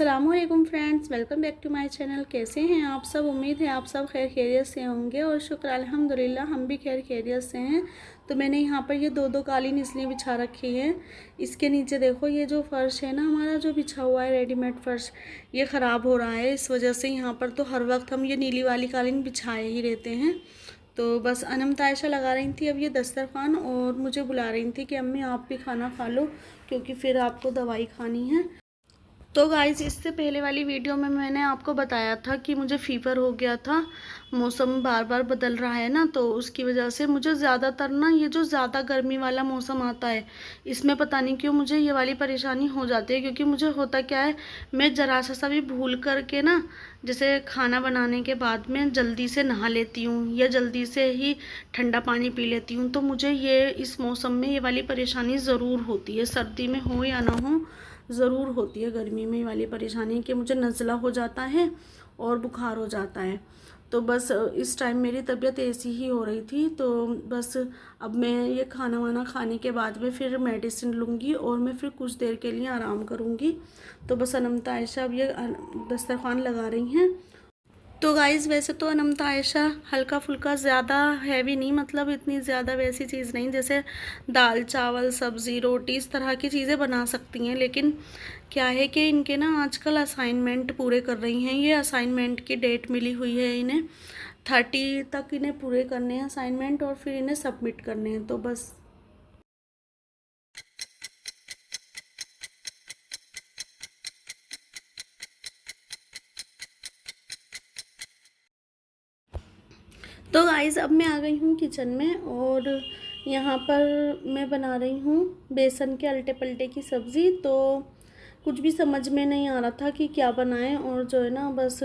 अस्सलामुअलैकुम friends, welcome back to my channel. कैसे हैं आप सब? उम्मीद है आप सब खैर खैरियत से होंगे और शुक्र अल्हम्दुलिल्लाह हम भी खैर खैरियत से हैं। तो मैंने यहाँ पर ये दो कालीन इसलिए बिछा रखी हैं। इसके नीचे देखो, ये जो फ़र्श है ना हमारा, जो बिछा हुआ है रेडीमेड फ़र्श, ये ख़राब हो रहा है। इस वजह से यहाँ पर तो हर वक्त हम ये नीली वाली कालीन बिछाए ही रहते हैं। तो बस अनम तायशा लगा रही थी अब ये दस्तरखान, और मुझे बुला रही थी कि अम्मी आप भी खाना खा लो क्योंकि फिर आपको दवाई खानी है। तो गाइज़, इससे पहले वाली वीडियो में मैंने आपको बताया था कि मुझे फ़ीवर हो गया था। मौसम बार बार बदल रहा है ना, तो उसकी वजह से मुझे ज़्यादातर ना ये जो ज़्यादा गर्मी वाला मौसम आता है, इसमें पता नहीं क्यों मुझे ये वाली परेशानी हो जाती है। क्योंकि मुझे होता क्या है, मैं ज़रा सा भी भूल करके ना, जैसे खाना बनाने के बाद में जल्दी से नहा लेती हूँ या जल्दी से ही ठंडा पानी पी लेती हूँ, तो मुझे ये इस मौसम में ये वाली परेशानी ज़रूर होती है। सर्दी में हो या ना हो, ज़रूर होती है गर्मी में वाली परेशानी कि मुझे नज़ला हो जाता है और बुखार हो जाता है। तो बस इस टाइम मेरी तबीयत ऐसी ही हो रही थी। तो बस अब मैं ये खाना वाना खाने के बाद में फिर मेडिसिन लूँगी और मैं फिर कुछ देर के लिए आराम करूँगी। तो बस अनम तायशा अब ये दस्तरखान लगा रही हैं। तो गाइज़, वैसे तो अनम तायशा हल्का फुल्का, ज़्यादा हैवी नहीं, मतलब इतनी ज़्यादा वैसी चीज़ नहीं, जैसे दाल चावल सब्ज़ी रोटी इस तरह की चीज़ें बना सकती हैं। लेकिन क्या है कि इनके ना आजकल असाइनमेंट पूरे कर रही हैं। ये असाइनमेंट की डेट मिली हुई है इन्हें, 30 तक इन्हें पूरे करने हैं असाइनमेंट और फिर इन्हें सबमिट करने हैं। तो बस तो गाइज़, अब मैं आ गई हूँ किचन में और यहाँ पर मैं बना रही हूँ बेसन के अल्टे पल्टे की सब्ज़ी। तो कुछ भी समझ में नहीं आ रहा था कि क्या बनाएं, और जो है ना बस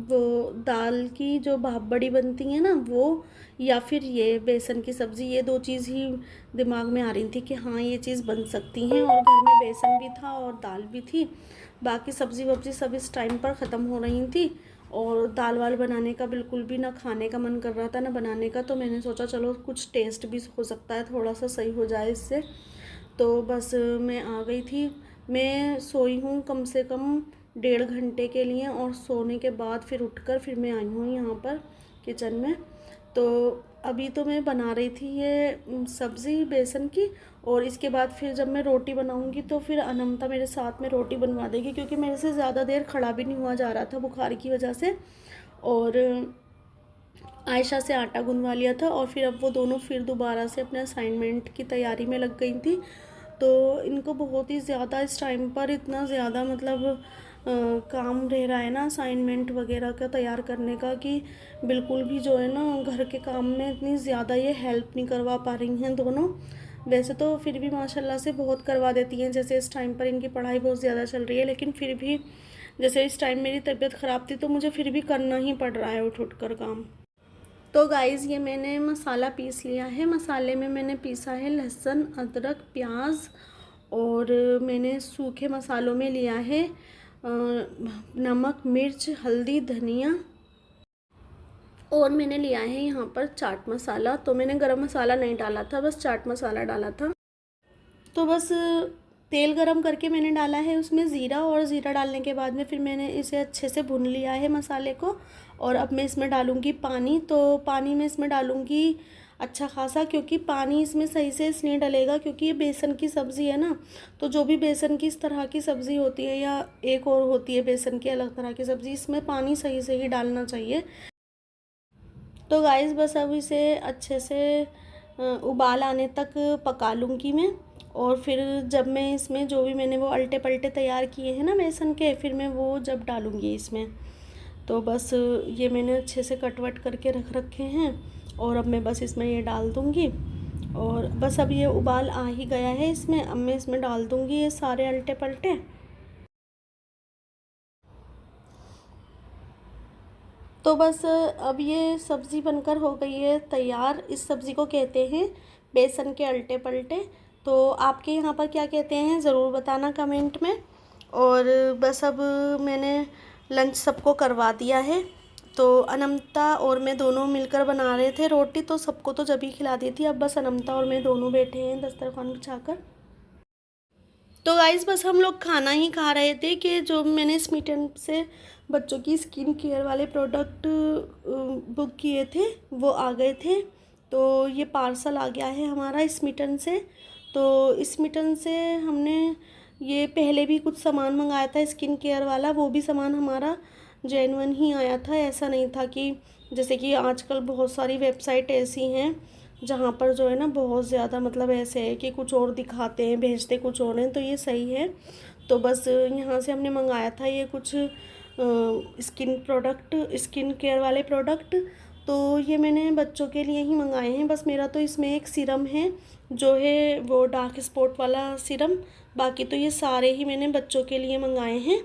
वो दाल की जो भाप बड़ी बनती है ना वो, या फिर ये बेसन की सब्ज़ी, ये दो चीज़ ही दिमाग में आ रही थी कि हाँ ये चीज़ बन सकती हैं। और घर में बेसन भी था और दाल भी थी, बाकी सब्ज़ी वब्ज़ी सब इस टाइम पर ख़त्म हो रही थी। और दाल वाल बनाने का बिल्कुल भी ना खाने का मन कर रहा था ना बनाने का। तो मैंने सोचा चलो कुछ टेस्ट भी हो सकता है, थोड़ा सा सही हो जाए इससे। तो बस मैं आ गई थी। मैं सोई हूँ कम से कम 1.5 घंटे के लिए, और सोने के बाद फिर उठकर फिर मैं आई हूँ यहाँ पर किचन में। तो अभी तो मैं बना रही थी ये सब्ज़ी बेसन की, और इसके बाद फिर जब मैं रोटी बनाऊंगी तो फिर अनमता मेरे साथ में रोटी बनवा देगी, क्योंकि मेरे से ज़्यादा देर खड़ा भी नहीं हुआ जा रहा था बुखार की वजह से। और आयशा से आटा गूंदवा लिया था, और फिर अब वो दोनों फिर दोबारा से अपने असाइनमेंट की तैयारी में लग गई थी। तो इनको बहुत ही ज़्यादा इस टाइम पर इतना ज़्यादा मतलब काम रह रहा है ना असाइनमेंट वगैरह का तैयार करने का, कि बिल्कुल भी जो है ना घर के काम में इतनी ज़्यादा ये हेल्प नहीं करवा पा रही हैं दोनों। वैसे तो फिर भी माशाल्लाह से बहुत करवा देती हैं, जैसे इस टाइम पर इनकी पढ़ाई बहुत ज़्यादा चल रही है, लेकिन फिर भी जैसे इस टाइम मेरी तबीयत ख़राब थी तो मुझे फिर भी करना ही पड़ रहा है उठ उठ कर काम। तो गाइज़, ये मैंने मसाला पीस लिया है। मसाले में मैंने पीसा है लहसुन अदरक प्याज, और मैंने सूखे मसालों में लिया है नमक मिर्च हल्दी धनिया, और मैंने लिया है यहाँ पर चाट मसाला। तो मैंने गरम मसाला नहीं डाला था, बस चाट मसाला डाला था। तो बस तेल गरम करके मैंने डाला है उसमें ज़ीरा, और ज़ीरा डालने के बाद में फिर मैंने इसे अच्छे से भून लिया है मसाले को। और अब मैं इसमें डालूँगी पानी। तो पानी मैं इसमें डालूँगी अच्छा खासा, क्योंकि पानी इसमें सही से इसलिए डलेगा क्योंकि ये बेसन की सब्ज़ी है ना। तो जो भी बेसन की इस तरह की सब्ज़ी होती है, या एक और होती है बेसन की अलग तरह की सब्ज़ी, इसमें पानी सही से ही डालना चाहिए। तो गाइस, बस अब इसे अच्छे से उबाल आने तक पका लूँगी मैं। और फिर जब मैं इसमें जो भी मैंने वो अल्टे पल्टे तैयार किए हैं ना बेसन के, फिर मैं वो जब डालूँगी इसमें। तो बस ये मैंने अच्छे से कट वट करके रख रखे हैं, और अब मैं बस इसमें ये डाल दूँगी। और बस अब ये उबाल आ ही गया है इसमें, अब मैं इसमें डाल दूँगी ये सारे अल्टे पल्टे। तो बस अब ये सब्ज़ी बनकर हो गई है तैयार। इस सब्ज़ी को कहते हैं बेसन के अल्टे पल्टे। तो आपके यहाँ पर क्या कहते हैं ज़रूर बताना कमेंट में। और बस अब मैंने लंच सबको करवा दिया है। तो अनमता और मैं दोनों मिलकर बना रहे थे रोटी, तो सबको तो जब ही खिला दी थी। अब बस अनमता और मैं दोनों बैठे हैं दस्तरखान बिछाकर। तो गाइस बस हम लोग खाना ही खा रहे थे कि जो मैंने स्मिटन से बच्चों की स्किन केयर वाले प्रोडक्ट बुक किए थे वो आ गए थे। तो ये पार्सल आ गया है हमारा स्मिटन से। तो स्मिटन से हमने ये पहले भी कुछ सामान मंगाया था स्किन केयर वाला, वो भी सामान हमारा जेन्युइन ही आया था। ऐसा नहीं था कि जैसे कि आजकल बहुत सारी वेबसाइट ऐसी हैं जहाँ पर जो है ना बहुत ज़्यादा मतलब ऐसे है कि कुछ और दिखाते हैं भेजते कुछ और हैं। तो ये सही है। तो बस यहाँ से हमने मंगाया था ये कुछ स्किन केयर वाले प्रोडक्ट। तो ये मैंने बच्चों के लिए ही मंगाए हैं। बस मेरा तो इसमें एक सीरम है जो है वो डार्क स्पॉट वाला सीरम, बाकी तो ये सारे ही मैंने बच्चों के लिए मंगाए हैं।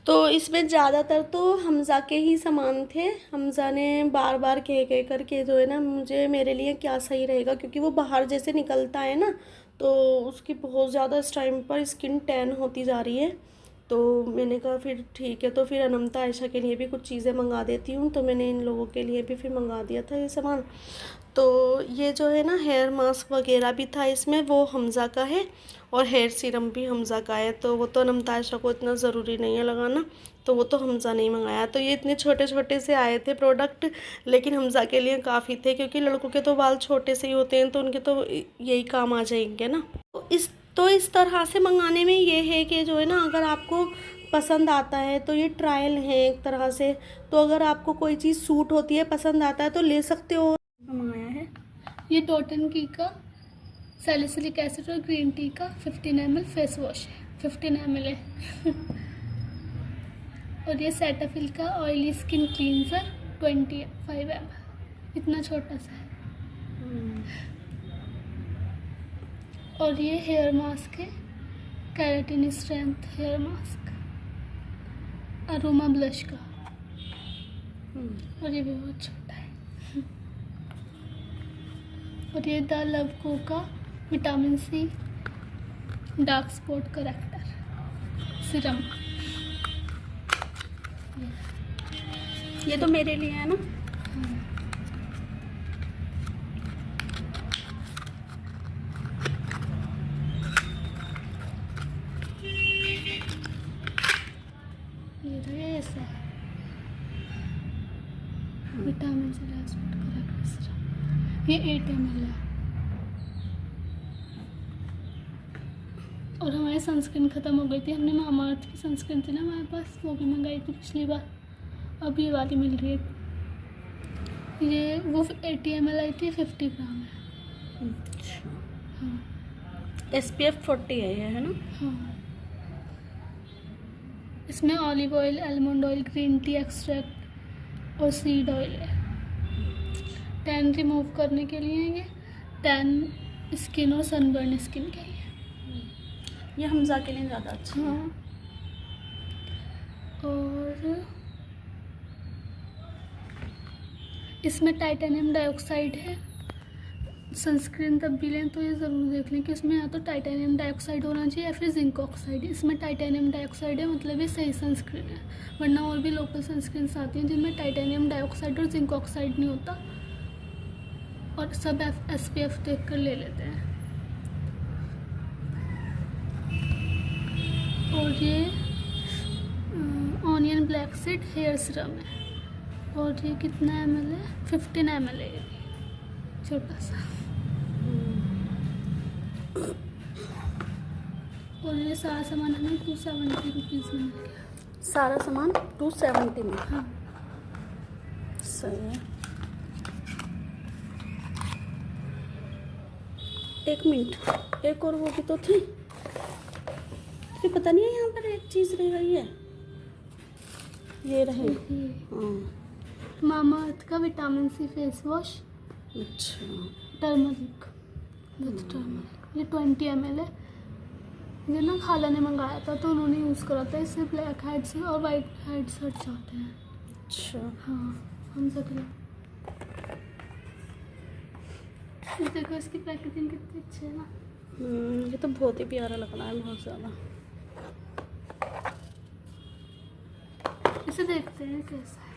तो इसमें ज़्यादातर तो हमज़ा के ही सामान थे। हमज़ा ने बार बार कह करके जो है ना मुझे मेरे लिए क्या सही रहेगा, क्योंकि वो बाहर जैसे निकलता है ना तो उसकी बहुत ज़्यादा इस टाइम पर स्किन टैन होती जा रही है। तो मैंने कहा फिर ठीक है, तो फिर अनमता आयशा के लिए भी कुछ चीज़ें मंगा देती हूँ। तो मैंने इन लोगों के लिए भी फिर मंगा दिया था ये सामान। तो ये जो है ना हेयर मास्क वगैरह भी था इसमें, वो हमज़ा का है और हेयर सीरम भी हमज़ा का है। तो वो तो अनमता आयशा को इतना ज़रूरी नहीं है लगाना, तो वो तो हमज़ा नहीं मंगाया। तो ये इतने छोटे छोटे से आए थे प्रोडक्ट, लेकिन हमज़ा के लिए काफ़ी थे क्योंकि लड़कों के तो बाल छोटे से ही होते हैं तो उनके तो यही काम आ जाएंगे ना। तो इस तरह से मंगाने में ये है कि जो है ना अगर आपको पसंद आता है तो ये ट्रायल है एक तरह से। तो अगर आपको कोई चीज़ सूट होती है पसंद आता है तो ले सकते हो। मंगाया है ये डॉटन की का सैलिसिलिक एसिड और ग्रीन टी का 15 ml फेस वॉश है, 15 ml है। और ये सेटाफिल का ऑयली स्किन क्लींजर 25 ml, इतना छोटा सा है। और ये हेयर मास्क है, keratin strength hair mask aroma blush का, और ये भी बहुत छोटा है। और ये द लव को का vitamin C dark spot corrector serum. ये तो मेरे लिए है ना। ये तो ये ऐसा है vitamin C dark spot corrector serum, ये 8 ml है। और हमारी सनस्क्रीन ख़त्म हो गई थी, हमने मामाअर्थ की सनस्क्रीन थी ना हमारे पास, वो भी मंगाई थी पिछली बार, अब ये वाली मिल रही है। ये वो 80 ml आई थी, 50 ग्राम है। अच्छा हाँ SPF 40 है ना। हाँ। इसमें olive oil, almond oil, green tea extract और सीड ऑयल है। टैन रिमूव करने के लिए ये टैन स्किन और सनबर्न स्किन के लिए। ये हमज़ा के लिए ज़्यादा अच्छा है। हाँ। और इसमें टाइटेनियम डाइऑक्साइड है। सनस्क्रीन तब भी लें तो ये ज़रूर देख लें कि इसमें या तो टाइटेनियम डाइऑक्साइड होना चाहिए या फिर जिंक ऑक्साइड। इसमें टाइटेनियम डाइऑक्साइड है, मतलब ये सही सनस्क्रीन है। वरना और भी लोकल सनस्क्रीन्स आती हैं जिनमें टाइटेनियम डाइऑक्साइड और जिंक ऑक्साइड नहीं होता, और सब SPF देख कर ले लेते हैं। और ये onion black seed hair serum है, और ये कितना ml है, 15 ml है, ये छोटा सा। और ये सारा सामान हमें 270 रुपीज़ में मिल गया। सारा सामान 270 में। हाँ सही है। एक मिनट, एक और वो भी तो थी, फिर पता नहीं है यहाँ पर एक चीज़ रह गई है। ये रहे। हाँ मामाअर्थ का विटामिन सी फेस वॉश, अच्छा टर्मरिक विथ टर्मरिक, ये 20 ml है। ये ना खाला ने मंगाया था तो उन्होंने यूज़ करा था, इससे ब्लैक हेड्स और वाइट हेड्स हट जाते हैं। अच्छा हाँ हम सकते। देखो इसकी पैकेजिंग कितनी अच्छी है ना। ये तो बहुत ही प्यारा लग रहा है, बहुत ज़्यादा। इसे देखते हैं कैसा है।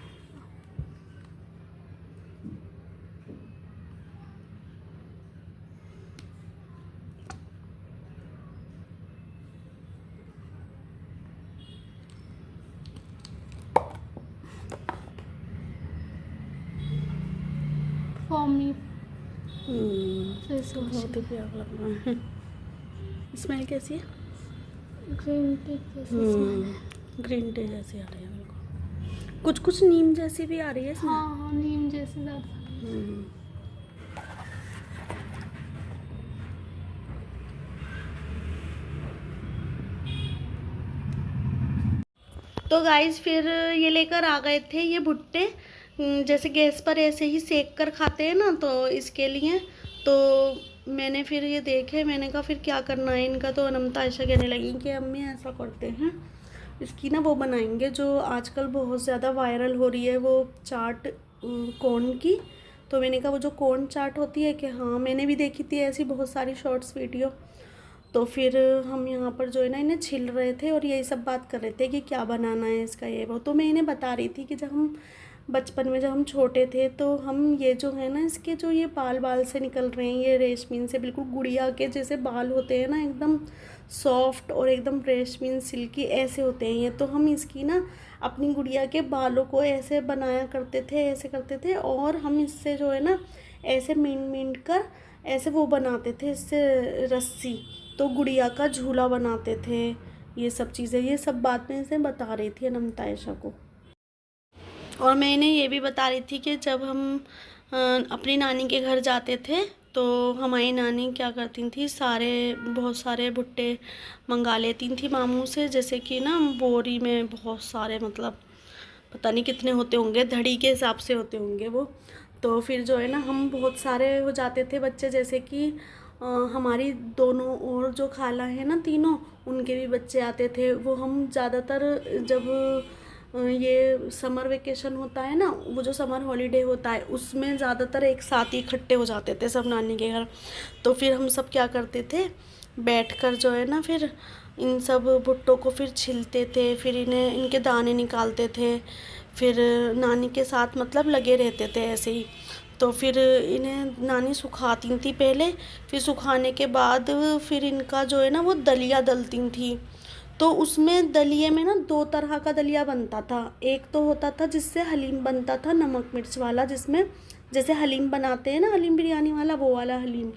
फॉर्मी हम्म, फेस वॉश बहुत ही प्यारा लग रहा है। स्मेल कैसी है? ग्रीन टी जैसे ग्रीन टी जैसी आ रही है मेरे को, कुछ कुछ नीम जैसी भी आ रही है इसमें। हाँ हाँ नीम जैसे ज़्यादा। हम्म। तो गाइस फिर ये लेकर आ गए थे ये भुट्टे, जैसे गैस पर ऐसे ही सेक कर खाते हैं ना, तो इसके लिए तो मैंने फिर ये देखे, मैंने कहा फिर क्या करना है इनका। तो अनमता ऐसा कहने लगी कि अम्मी ऐसा करते हैं, इसकी ना वो बनाएंगे जो आजकल बहुत ज़्यादा वायरल हो रही है, वो चाट कॉर्न की। तो मैंने कहा वो जो कॉर्न चाट होती है कि हाँ, मैंने भी देखी थी ऐसी बहुत सारी शॉर्ट्स वीडियो। तो फिर हम यहाँ पर जो है ना इन्हें छिल रहे थे और यही सब बात कर रहे थे कि क्या बनाना है इसका ये वो। तो मैं इन्हें बता रही थी कि जब हम बचपन में जब हम छोटे थे तो हम ये जो है ना इसके जो ये बाल से निकल रहे हैं, ये रेशमीन से बिल्कुल गुड़िया के जैसे बाल होते हैं ना, एकदम सॉफ्ट और एकदम रेशमीन सिल्की ऐसे होते हैं ये। तो हम इसकी ना अपनी गुड़िया के बालों को ऐसे बनाया करते थे, ऐसे करते थे, और हम इससे जो है ना ऐसे मींड कर ऐसे वो बनाते थे इससे रस्सी, तो गुड़िया का झूला बनाते थे। ये सब चीज़ें, ये सब बातें से बता रही थी अनमता आयशा को। और मैं इन्हें ये भी बता रही थी कि जब हम अपनी नानी के घर जाते थे तो हमारी नानी क्या करती थी, बहुत सारे भुट्टे मंगा लेती थी मामू से, जैसे कि ना बोरी में बहुत सारे, मतलब पता नहीं कितने होते होंगे, धड़ी के हिसाब से होते होंगे वो। तो फिर जो है ना हम बहुत सारे हो जाते थे बच्चे, जैसे कि हमारी दोनों और जो खाला है ना तीनों, उनके भी बच्चे आते थे। वो हम ज़्यादातर जब ये समर वेकेशन होता है ना, वो जो समर हॉलीडे होता है उसमें ज़्यादातर एक साथ ही इकट्ठे हो जाते थे सब नानी के घर। तो फिर हम सब क्या करते थे, बैठकर जो है ना फिर इन सब भुट्टों को फिर छिलते थे, फिर इन्हें इनके दाने निकालते थे, फिर नानी के साथ मतलब लगे रहते थे ऐसे ही। तो फिर इन्हें नानी सुखाती थी पहले, फिर सुखाने के बाद फिर इनका जो है ना वो दलिया दलती थी। तो उसमें दलिए में ना दो तरह का दलिया बनता था। एक तो होता था जिससे हलीम बनता था, नमक मिर्च वाला, जिसमें जैसे हलीम बनाते हैं ना, हलीम बिरयानी वाला, वो वाला हलीम।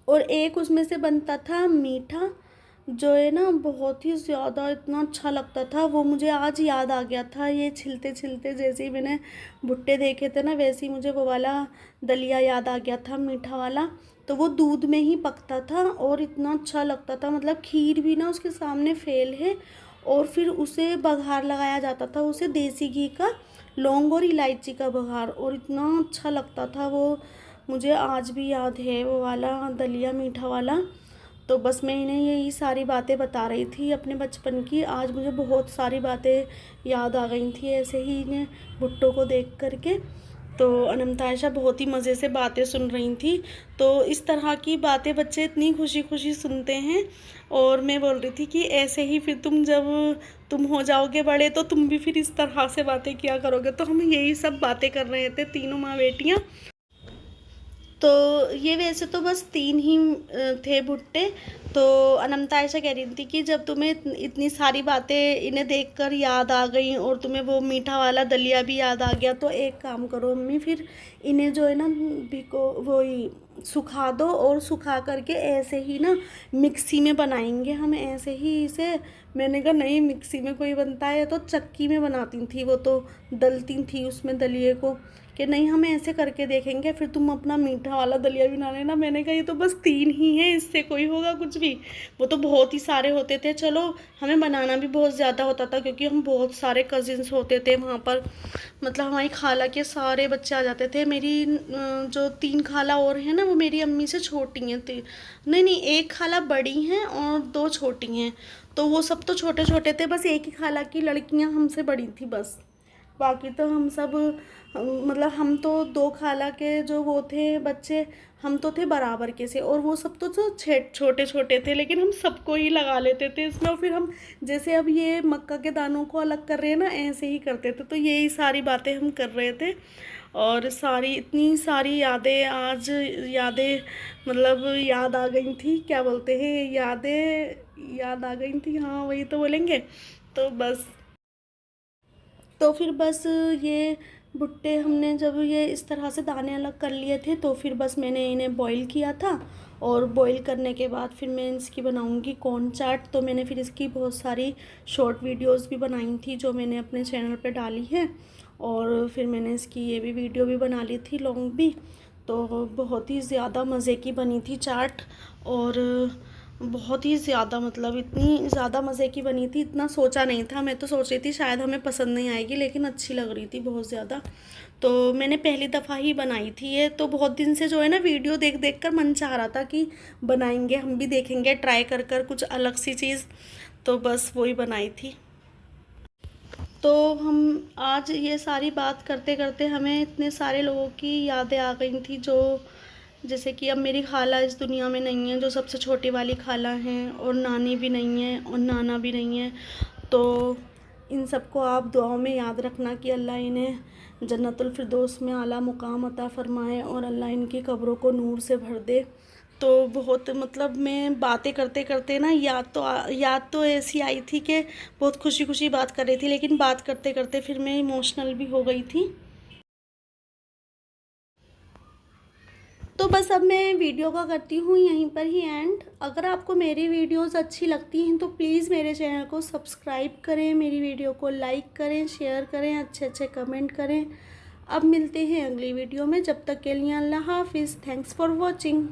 और एक उसमें से बनता था मीठा, जो है ना बहुत ही ज़्यादा इतना अच्छा लगता था। वो मुझे आज याद आ गया था, ये छिलते छिलते जैसे ही मैंने भुट्टे देखे थे ना, वैसे ही मुझे वो वाला दलिया याद आ गया था, मीठा वाला। तो वो दूध में ही पकता था और इतना अच्छा लगता था, मतलब खीर भी ना उसके सामने फेल है। और फिर उसे बघार लगाया जाता था, उसे देसी घी का, लौंग और इलायची का बघार, और इतना अच्छा लगता था वो। मुझे आज भी याद है वो वाला दलिया मीठा वाला। तो बस मैं इन्हें यही सारी बातें बता रही थी अपने बचपन की। आज मुझे बहुत सारी बातें याद आ गई थी ऐसे ही इन्हें भुट्टो को देख करके। तो अनमता आयशा बहुत ही मज़े से बातें सुन रही थी। तो इस तरह की बातें बच्चे इतनी खुशी खुशी सुनते हैं। और मैं बोल रही थी कि ऐसे ही फिर जब तुम हो जाओगे बड़े तो तुम भी फिर इस तरह से बातें किया करोगे। तो हम यही सब बातें कर रहे थे तीनों माँ बेटियाँ। तो ये वैसे तो बस 3 ही थे भुट्टे। तो अनमता आयशा कह रही थी कि जब तुम्हें इतनी सारी बातें इन्हें देखकर याद आ गई और तुम्हें वो मीठा वाला दलिया भी याद आ गया, तो एक काम करो अम्मी, फिर इन्हें जो है ना वो ही सुखा दो, और सुखा करके ऐसे ही ना मिक्सी में बनाएंगे हम ऐसे ही इसे। मैंने कहा नहीं, मिक्सी में कोई बनता है, तो चक्की में बनाती थी वो, तो दलती थी उसमें दलिए को, कि नहीं हम ऐसे करके देखेंगे, फिर तुम अपना मीठा वाला दलिया भी बना लेना। मैंने कहा ये तो बस 3 ही हैं, इससे कोई होगा कुछ भी? वो तो बहुत ही सारे होते थे। चलो हमें बनाना भी बहुत ज़्यादा होता था, क्योंकि हम बहुत सारे कजिन्स होते थे वहाँ पर, मतलब हमारी खाला के सारे बच्चे आ जाते थे। मेरी जो 3 खाला और हैं ना, वो मेरी अम्मी से छोटी हैं। नहीं, एक खाला बड़ी हैं और 2 छोटी हैं। तो वो सब तो छोटे छोटे थे, बस एक ही खाला की लड़कियाँ हमसे बड़ी थी बस। बाकी तो हम सब मतलब हम तो 2 खाला के जो वो थे बच्चे, हम तो थे बराबर के से, और वो सब तो छोटे छोटे थे, लेकिन हम सबको ही लगा लेते थे इसमें। और फिर हम जैसे अब ये मक्का के दानों को अलग कर रहे हैं ना, ऐसे ही करते थे। तो यही सारी बातें हम कर रहे थे, और सारी इतनी सारी यादें आज मतलब याद आ गई थी, क्या बोलते हैं, यादें याद आ गई थी, हाँ वही तो बोलेंगे। तो बस, तो फिर बस ये भुट्टे हमने जब ये इस तरह से दाने अलग कर लिए थे तो फिर बस मैंने इन्हें बॉईल किया था, और बॉईल करने के बाद फिर मैं इसकी बनाऊंगी कॉर्न चाट। तो मैंने फिर इसकी बहुत सारी शॉर्ट वीडियोस भी बनाई थी जो मैंने अपने चैनल पे डाली है, और फिर मैंने इसकी ये भी वीडियो भी बना ली थी लॉन्ग भी। तो बहुत ही ज़्यादा मज़े की बनी थी चाट, और बहुत ही ज़्यादा मतलब इतनी ज़्यादा मज़े की बनी थी, इतना सोचा नहीं था। मैं तो सोच रही थी शायद हमें पसंद नहीं आएगी, लेकिन अच्छी लग रही थी बहुत ज़्यादा। तो मैंने पहली दफ़ा ही बनाई थी ये, तो बहुत दिन से जो है ना वीडियो देख देख कर मन चाह रहा था कि बनाएंगे, हम भी देखेंगे ट्राई कर कर कुछ अलग सी चीज़, तो बस वही बनाई थी। तो हम आज ये सारी बात करते करते हमें इतने सारे लोगों की यादें आ गई थी, जो जैसे कि अब मेरी खाला इस दुनिया में नहीं है, जो सबसे छोटी वाली खाला हैं, और नानी भी नहीं है और नाना भी नहीं है। तो इन सबको आप दुआओं में याद रखना कि अल्लाह इन्हें जन्नतुल फिरदौस में आला मुकाम अता फ़रमाए, और अल्लाह इनकी कब्रों को नूर से भर दे। तो बहुत मतलब मैं बातें करते करते ना याद तो ऐसी आई थी कि बहुत खुशी खुशी बात कर रही थी, लेकिन बात करते करते फिर मैं इमोशनल भी हो गई थी। तो बस अब मैं वीडियो का करती हूँ यहीं पर ही एंड। अगर आपको मेरी वीडियोस अच्छी लगती हैं तो प्लीज़ मेरे चैनल को सब्सक्राइब करें, मेरी वीडियो को लाइक करें, शेयर करें, अच्छे अच्छे कमेंट करें। अब मिलते हैं अगली वीडियो में, जब तक के लिए अल्लाह हाफिज़। Thanks for watching.